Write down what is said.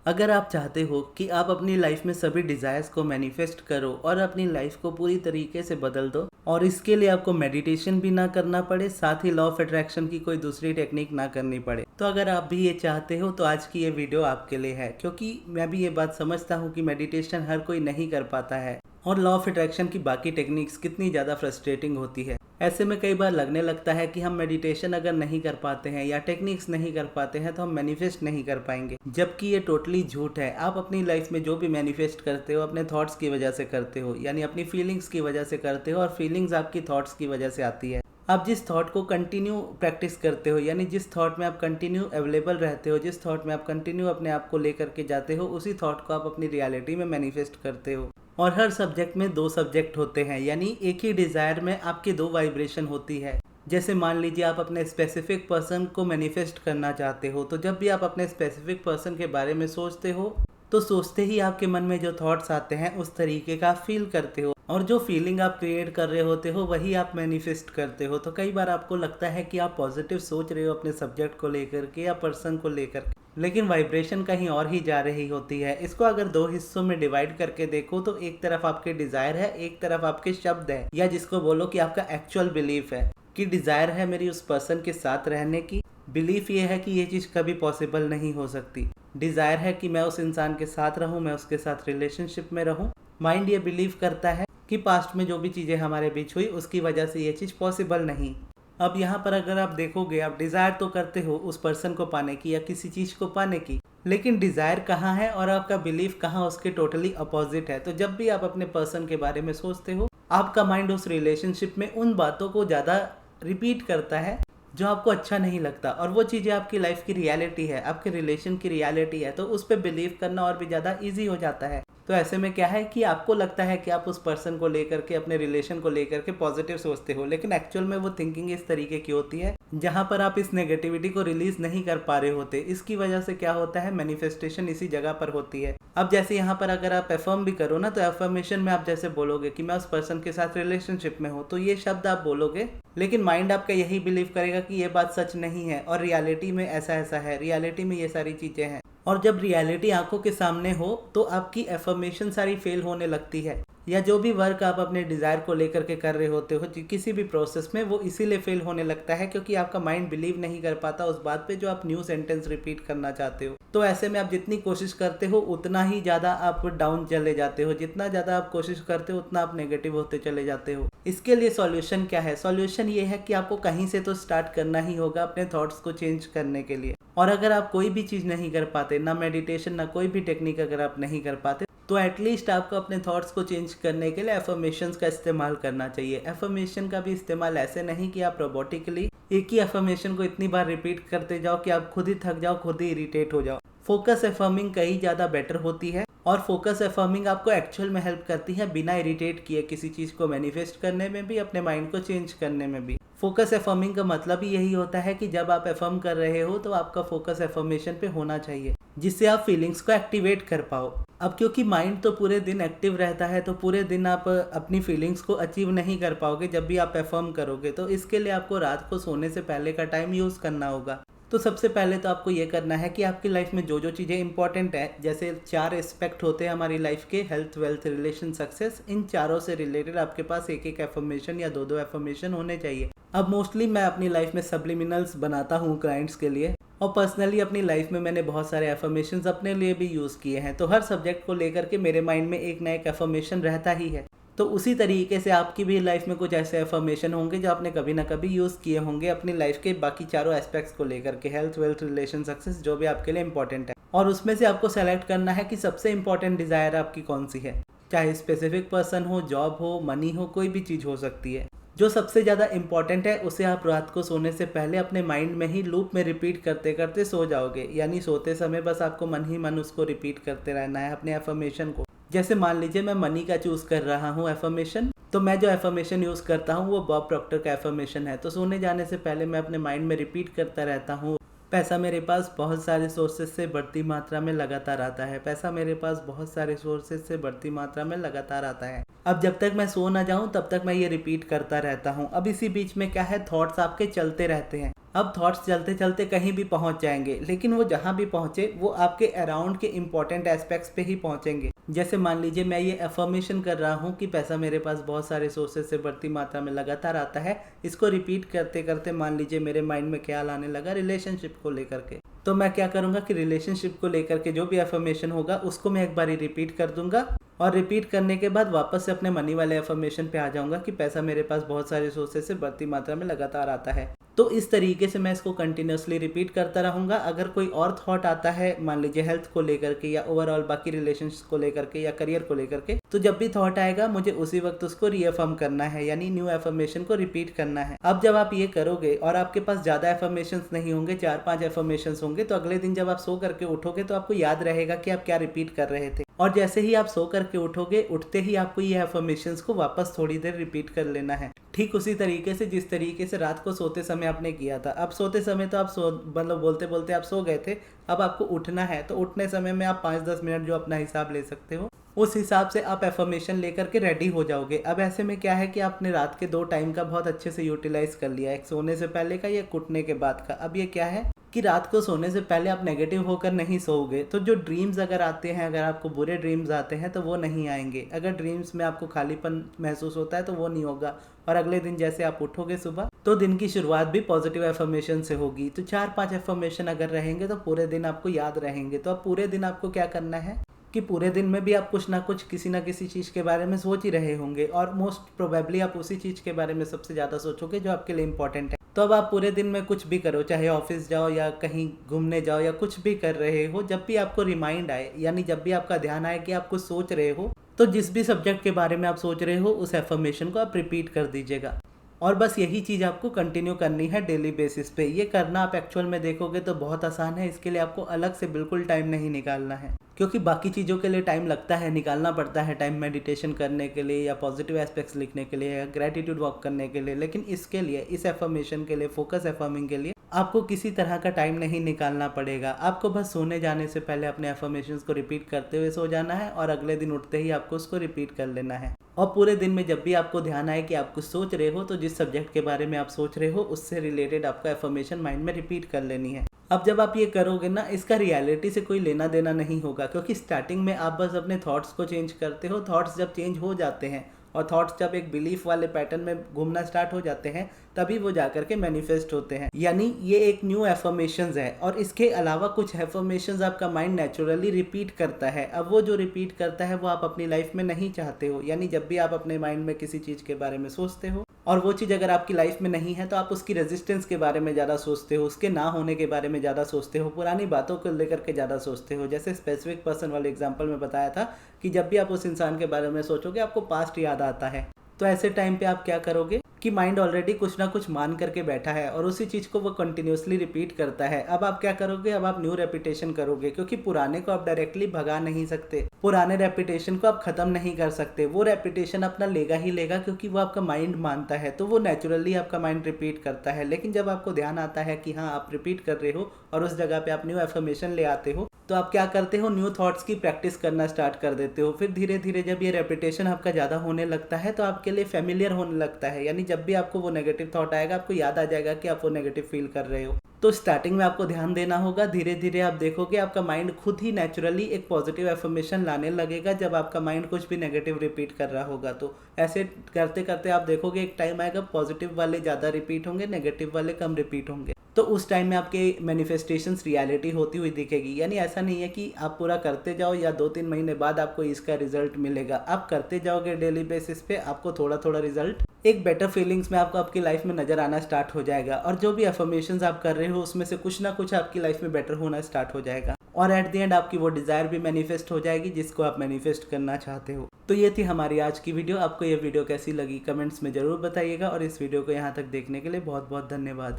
अगर आप चाहते हो कि आप अपनी लाइफ में सभी डिज़ायर्स को मैनिफेस्ट करो और अपनी लाइफ को पूरी तरीके से बदल दो और इसके लिए आपको मेडिटेशन भी ना करना पड़े, साथ ही लॉ ऑफ अट्रैक्शन की कोई दूसरी टेक्निक ना करनी पड़े, तो अगर आप भी ये चाहते हो तो आज की ये वीडियो आपके लिए है। क्योंकि मैं भी ये बात समझता हूँ कि मेडिटेशन हर कोई नहीं कर पाता है और लॉ ऑफ अट्रैक्शन की बाकी टेक्निक्स कितनी ज़्यादा फ्रस्ट्रेटिंग होती है। ऐसे में कई बार लगने लगता है कि हम मेडिटेशन अगर नहीं कर पाते हैं या टेक्निक्स नहीं कर पाते हैं तो हम मैनिफेस्ट नहीं कर पाएंगे, जबकि ये टोटली झूठ है। आप अपनी लाइफ में जो भी मैनिफेस्ट करते हो अपने थॉट्स की वजह से करते हो, यानी अपनी फीलिंग्स की वजह से करते हो और फीलिंग्स आपकी थॉट्स की वजह से आती है। आप जिस थॉट को कंटिन्यू प्रैक्टिस करते हो, यानी जिस थॉट में आप कंटिन्यू अवेलेबल रहते हो, जिस थॉट में आप कंटिन्यू अपने आप को लेकर के जाते हो, उसी थॉट को आप अपनी रियलिटी में मैनिफेस्ट करते हो। और हर सब्जेक्ट में दो सब्जेक्ट होते हैं, यानी एक ही डिज़ायर में आपकी दो वाइब्रेशन होती है। जैसे मान लीजिए आप अपने स्पेसिफिक पर्सन को मैनिफेस्ट करना चाहते हो, तो जब भी आप अपने स्पेसिफिक पर्सन के बारे में सोचते हो तो सोचते ही आपके मन में जो थॉट्स आते हैं उस तरीके का आप फील करते हो, और जो फीलिंग आप क्रिएट कर रहे होते हो वही आप मैनिफेस्ट करते हो। तो कई बार आपको लगता है कि आप पॉजिटिव सोच रहे हो अपने सब्जेक्ट को लेकर के या पर्सन को लेकर, लेकिन वाइब्रेशन कहीं और ही जा रही होती है। इसको अगर दो हिस्सों में डिवाइड करके देखो तो एक तरफ आपके डिजायर है, एक तरफ आपके शब्द है, या जिसको बोलो कि आपका एक्चुअल बिलीफ है कि डिजायर है मेरी उस पर्सन के साथ रहने की, बिलीफ ये है कि ये चीज़ कभी पॉसिबल नहीं हो सकती। डिज़ायर है कि मैं उस इंसान के साथ रहूं, मैं उसके साथ रिलेशनशिप में रहूं। माइंड ये बिलीव करता है कि पास्ट में जो भी चीज़ें हमारे बीच हुई उसकी वजह से ये चीज़ पॉसिबल नहीं। अब यहाँ पर अगर आप देखोगे, आप डिज़ायर तो करते हो उस पर्सन को पाने की या किसी चीज़ को पाने की, लेकिन डिज़ायर कहाँ है और आपका बिलीफ कहाँ, उसके टोटली अपोजिट है। तो जब भी आप अपने पर्सन के बारे में सोचते हो, आपका माइंड उस रिलेशनशिप में उन बातों को ज़्यादा रिपीट करता है जो आपको अच्छा नहीं लगता, और वो चीज़ें आपकी लाइफ की रियलिटी है, आपके रिलेशन की रियलिटी है, तो उस पर बिलीव करना और भी ज़्यादा ईजी हो जाता है। तो ऐसे में क्या है कि आपको लगता है कि आप उस पर्सन को लेकर के, अपने रिलेशन को लेकर के पॉजिटिव सोचते हो, लेकिन एक्चुअल में वो थिंकिंग इस तरीके की होती है जहाँ पर आप इस नेगेटिविटी को रिलीज नहीं कर पा रहे होते। इसकी वजह से क्या होता है, मैनिफेस्टेशन इसी जगह पर होती है। अब जैसे यहाँ पर अगर आप एफर्म भी करो ना, तो एफर्मेशन में आप जैसे बोलोगे कि मैं उस पर्सन के साथ रिलेशनशिप में हूँ, तो ये शब्द आप बोलोगे, लेकिन माइंड आपका यही बिलीव करेगा कि ये बात सच नहीं है और रियलिटी में ऐसा ऐसा है, रियलिटी में ये सारी चीज़ें हैं। और जब रियलिटी आंखों के सामने हो तो आपकी एफर्मेशन सारी फेल होने लगती है, या जो भी वर्क आप अपने डिज़ायर को लेकर के कर रहे होते हो किसी भी प्रोसेस में, वो इसीलिए फेल होने लगता है क्योंकि आपका माइंड बिलीव नहीं कर पाता उस बात पे जो आप न्यू सेंटेंस रिपीट करना चाहते हो। तो ऐसे में आप जितनी कोशिश करते हो उतना ही ज़्यादा आप डाउन चले जाते हो, जितना ज़्यादा आप कोशिश करते हो उतना आप नेगेटिव होते चले जाते हो। इसके लिए सॉल्यूशन क्या है? सॉल्यूशन ये है कि आपको कहीं से तो स्टार्ट करना ही होगा अपने थॉट्स को चेंज करने के लिए। और अगर आप कोई भी चीज़ नहीं कर पाते, ना मेडिटेशन ना कोई भी टेक्निक अगर आप नहीं कर पाते, तो एटलीस्ट आपको अपने थॉट्स को चेंज करने के लिए एफर्मेशंस का इस्तेमाल करना चाहिए। एफर्मेशन का भी इस्तेमाल ऐसे नहीं कि आप रोबोटिकली एक ही एफर्मेशन को इतनी बार रिपीट करते जाओ कि आप खुद ही थक जाओ, खुद ही इरिटेट हो जाओ। फोकस एफर्मिंग कहीं ज़्यादा बेटर होती है, और फोकस एफर्मिंग आपको एक्चुअल में हेल्प करती है बिना इरिटेट किए किसी चीज़ को मैनिफेस्ट करने में भी, अपने माइंड को चेंज करने में भी। फोकस एफर्मिंग का मतलब ही यही होता है कि जब आप एफर्म कर रहे हो तो आपका फोकस एफर्मेशन पे होना चाहिए, जिससे आप फीलिंग्स को एक्टिवेट कर पाओ। अब क्योंकि माइंड तो पूरे दिन एक्टिव रहता है, तो पूरे दिन आप अपनी फीलिंग्स को अचीव नहीं कर पाओगे जब भी आप एफर्म करोगे। तो इसके लिए आपको रात को सोने से पहले का टाइम यूज़ करना होगा। तो सबसे पहले तो आपको ये करना है कि आपकी लाइफ में जो जो चीज़ें इंपॉर्टेंट है, जैसे 4 एस्पेक्ट होते हैं हमारी लाइफ के, हेल्थ, वेल्थ, रिलेशन, सक्सेस, इन चारों से रिलेटेड आपके पास एक एक एफर्मेशन या दो दो एफर्मेशन होने चाहिए। अब मोस्टली मैं अपनी लाइफ में सब्लिमिनल्स बनाता हूँ क्लाइंट्स के लिए, और पर्सनली अपनी लाइफ में मैंने बहुत सारे एफर्मेशंस अपने लिए भी यूज़ किए हैं। तो हर सब्जेक्ट को लेकर के मेरे माइंड में एक ना एक एफर्मेशन रहता ही है। तो उसी तरीके से आपकी भी लाइफ में कुछ ऐसे एफर्मेशन होंगे जो आपने कभी ना कभी यूज़ किए होंगे अपनी लाइफ के बाकी चारों एस्पेक्ट्स को लेकर के, हेल्थ, वेल्थ, रिलेशन, सक्सेस, जो भी आपके लिए इंपॉर्टेंट है। और उसमें से आपको सेलेक्ट करना है कि सबसे इंपॉर्टेंट डिज़ायर आपकी कौन सी है। चाहे स्पेसिफिक पर्सन हो, जॉब हो, मनी हो, कोई भी चीज़ हो सकती है। जो सबसे ज़्यादा इंपॉर्टेंट है उसे आप रात को सोने से पहले अपने माइंड में ही लूप में रिपीट करते करते सो जाओगे, यानी सोते समय बस आपको मन ही मन उसको रिपीट करते रहना है, अपने एफर्मेशन को। जैसे मान लीजिए मैं मनी का चूज़ कर रहा हूँ एफर्मेशन, तो मैं जो एफर्मेशन यूज़ करता हूँ वो बॉब प्रॉक्टर का एफर्मेशन है। तो सोने जाने से पहले मैं अपने माइंड में रिपीट करता रहता हूँ, पैसा मेरे पास बहुत सारे सोर्सेज से बढ़ती मात्रा में लगातार आता है, पैसा मेरे पास बहुत सारे सोर्सेज से बढ़ती मात्रा में लगातार आता है। अब जब तक मैं सो ना जाऊं तब तक मैं ये रिपीट करता रहता हूं। अब इसी बीच में क्या है, थॉट्स आपके चलते रहते हैं, अब थॉट्स चलते चलते कहीं भी पहुंच जाएंगे, लेकिन वो जहां भी पहुंचे वो आपके अराउंड के इंपॉर्टेंट एस्पेक्ट्स पे ही पहुंचेंगे। जैसे मान लीजिए मैं ये अफर्मेशन कर रहा हूँ कि पैसा मेरे पास बहुत सारे सोर्सेज से बढ़ती मात्रा में लगातार आता है। इसको रिपीट करते करते मान लीजिए मेरे माइंड में ख्याल आने लगा रिलेशनशिप को लेकर के, तो मैं क्या करूँगा कि रिलेशनशिप को लेकर के जो भी अफर्मेशन होगा उसको मैं एक बार रिपीट कर दूंगा, और रिपीट करने के बाद वापस से अपने मनी वाले अफर्मेशन पे आ जाऊंगा कि पैसा मेरे पास बहुत सारे सोर्सेज से बढ़ती मात्रा में लगातार आता है। तो इस तरीके से मैं इसको कंटिन्यूसली रिपीट करता रहूँगा। अगर कोई और थॉट आता है मान लीजिए हेल्थ को लेकर के या ओवरऑल बाकी रिलेशंस को लेकर के या करियर को लेकर के, तो जब भी थॉट आएगा मुझे उसी वक्त उसको रीअफर्म करना है, यानी न्यू एफर्मेशन को रिपीट करना है। अब जब आप ये करोगे और आपके पास ज़्यादा एफर्मेशन नहीं होंगे, 4-5 एफर्मेशन होंगे, तो अगले दिन जब आप सो करके उठोगे तो आपको याद रहेगा कि आप क्या रिपीट कर रहे थे। और जैसे ही आप सो करके उठोगे, उठते ही आपको ये एफर्मेशंस को वापस थोड़ी देर रिपीट कर लेना है, ठीक उसी तरीके से जिस तरीके से रात को सोते समय आपने किया था। अब सोते समय तो आप मतलब बोलते बोलते आप सो गए थे, अब आपको उठना है, तो उठने समय में आप 5-10 मिनट जो अपना हिसाब ले सकते हो, उस हिसाब से आप एफर्मेशन लेकर के रेडी हो जाओगे। अब ऐसे में क्या है कि आपने रात के 2 टाइम का बहुत अच्छे से यूटिलाइज कर लिया, एक सोने से पहले का, या उठने के बाद का। अब ये क्या है कि रात को सोने से पहले आप नेगेटिव होकर नहीं सोओगे, तो जो ड्रीम्स अगर आते हैं, अगर आपको बुरे ड्रीम्स आते हैं तो वो नहीं आएंगे। अगर ड्रीम्स में आपको खालीपन महसूस होता है तो वो नहीं होगा, और अगले दिन जैसे आप उठोगे सुबह तो दिन की शुरुआत भी पॉजिटिव एफर्मेशन से होगी। तो 4-5 एफर्मेशन अगर रहेंगे तो पूरे दिन आपको याद रहेंगे। तो अब पूरे दिन आपको क्या करना है कि पूरे दिन में भी आप कुछ ना कुछ किसी ना किसी चीज़ के बारे में सोच ही रहे होंगे, और मोस्ट प्रोबेबली आप उसी चीज़ के बारे में सबसे ज़्यादा सोचोगे जो आपके लिए इंपॉर्टेंट है। तो अब आप पूरे दिन में कुछ भी करो, चाहे ऑफिस जाओ या कहीं घूमने जाओ या कुछ भी कर रहे हो, जब भी आपको रिमाइंड आए, यानी जब भी आपका ध्यान आए कि आप कुछ सोच रहे हो, तो जिस भी सब्जेक्ट के बारे में आप सोच रहे हो उस एफर्मेशन को आप रिपीट कर दीजिएगा। और बस यही चीज़ आपको कंटिन्यू करनी है डेली बेसिस पे। ये करना आप एक्चुअल में देखोगे तो बहुत आसान है, इसके लिए आपको अलग से बिल्कुल टाइम नहीं निकालना है, क्योंकि बाकी चीज़ों के लिए टाइम लगता है, निकालना पड़ता है टाइम मेडिटेशन करने के लिए या पॉजिटिव एस्पेक्ट्स लिखने के लिए या ग्रेटिट्यूड वॉक करने के लिए, लेकिन इसके लिए, इस एफर्मेशन के लिए, फोकस एफर्मिंग के लिए आपको किसी तरह का टाइम नहीं निकालना पड़ेगा। आपको बस सोने जाने से पहले अपने एफर्मेशंस को रिपीट करते हुए सो जाना है, और अगले दिन उठते ही आपको उसको रिपीट कर लेना है। और पूरे दिन में जब भी आपको ध्यान आए कि आप कुछ सोच रहे हो, तो जिस सब्जेक्ट के बारे में आप सोच रहे हो उससे रिलेटेड आपका एफर्मेशन माइंड में रिपीट कर लेनी है। अब जब आप ये करोगे ना, इसका रियलिटी से कोई लेना देना नहीं होगा, क्योंकि स्टार्टिंग में आप बस अपने थॉट्स को चेंज करते हो। थॉट्स जब चेंज हो जाते हैं और थॉट्स जब एक बिलीफ वाले पैटर्न में घूमना स्टार्ट हो जाते हैं, तभी वो जाकर के मैनिफेस्ट होते हैं। यानी ये एक न्यू एफर्मेशंस है, और इसके अलावा कुछ एफर्मेशंस आपका माइंड नेचुरली रिपीट करता है। अब वो जो रिपीट करता है वो आप अपनी लाइफ में नहीं चाहते हो, यानी जब भी आप अपने माइंड में किसी चीज़ के बारे में सोचते हो और वो चीज़ अगर आपकी लाइफ में नहीं है, तो आप उसकी रेजिस्टेंस के बारे में ज़्यादा सोचते हो, उसके ना होने के बारे में ज़्यादा सोचते हो, पुरानी बातों को लेकर के ज़्यादा सोचते हो। जैसे स्पेसिफिक पर्सन वाले एग्जांपल में बताया था कि जब भी आप उस इंसान के बारे में सोचोगे आपको पास्ट याद आता है। तो ऐसे टाइम पे आप क्या करोगे कि माइंड ऑलरेडी कुछ ना कुछ मान करके बैठा है और उसी चीज़ को वो कंटिन्यूसली रिपीट करता है। अब आप क्या करोगे, अब आप न्यू रेपिटेशन करोगे, क्योंकि पुराने को आप डायरेक्टली भगा नहीं सकते, पुराने रेपिटेशन को आप खत्म नहीं कर सकते। वो रेपिटेशन अपना लेगा ही लेगा, क्योंकि वो आपका माइंड मानता है, तो वो नेचुरली आपका माइंड रिपीट करता है। लेकिन जब आपको ध्यान आता है कि हाँ आप रिपीट कर रहे हो और उस जगह पे आप न्यू एफर्मेशन ले आते हो, तो आप क्या करते हो, न्यू थॉट्स की प्रैक्टिस करना स्टार्ट कर देते हो। फिर धीरे धीरे जब ये रेपिटेशन आपका ज़्यादा होने लगता है तो आपके लिए फेमिलियर होने लगता है, यानी जब भी आपको वो नेगेटिव थॉट आएगा आपको याद आ जाएगा कि आप वो नेगेटिव फील कर रहे हो। तो स्टार्टिंग में आपको ध्यान देना होगा, धीरे धीरे आप देखोगे आपका माइंड खुद ही नेचुरली एक पॉजिटिव एफर्मेशन लाने लगेगा जब आपका माइंड कुछ भी नेगेटिव रिपीट कर रहा होगा। तो ऐसे करते करते आप देखोगे एक टाइम आएगा पॉजिटिव वाले ज़्यादा रिपीट होंगे, नेगेटिव वाले कम रिपीट होंगे। तो उस टाइम में आपके मैनिफेस्टेशंस रियलिटी होती हुई दिखेगी। यानी ऐसा नहीं है कि आप पूरा करते जाओ या 2-3 महीने बाद आपको इसका रिजल्ट मिलेगा। आप करते जाओगे डेली बेसिस पे, आपको थोड़ा थोड़ा रिजल्ट एक बेटर फीलिंग्स में आपको आपकी लाइफ में नजर आना स्टार्ट हो जाएगा। और जो भी अफर्मेशंस आप कर रहे हो उसमें से कुछ ना कुछ आपकी लाइफ में बेटर होना स्टार्ट हो जाएगा, और एट द एंड आपकी वो डिजायर भी मैनिफेस्ट हो जाएगी जिसको आप मैनिफेस्ट करना चाहते हो। तो ये थी हमारी आज की वीडियो। आपको ये वीडियो कैसी लगी कमेंट्स में जरूर बताइएगा, और इस वीडियो को यहाँ तक देखने के लिए बहुत बहुत धन्यवाद।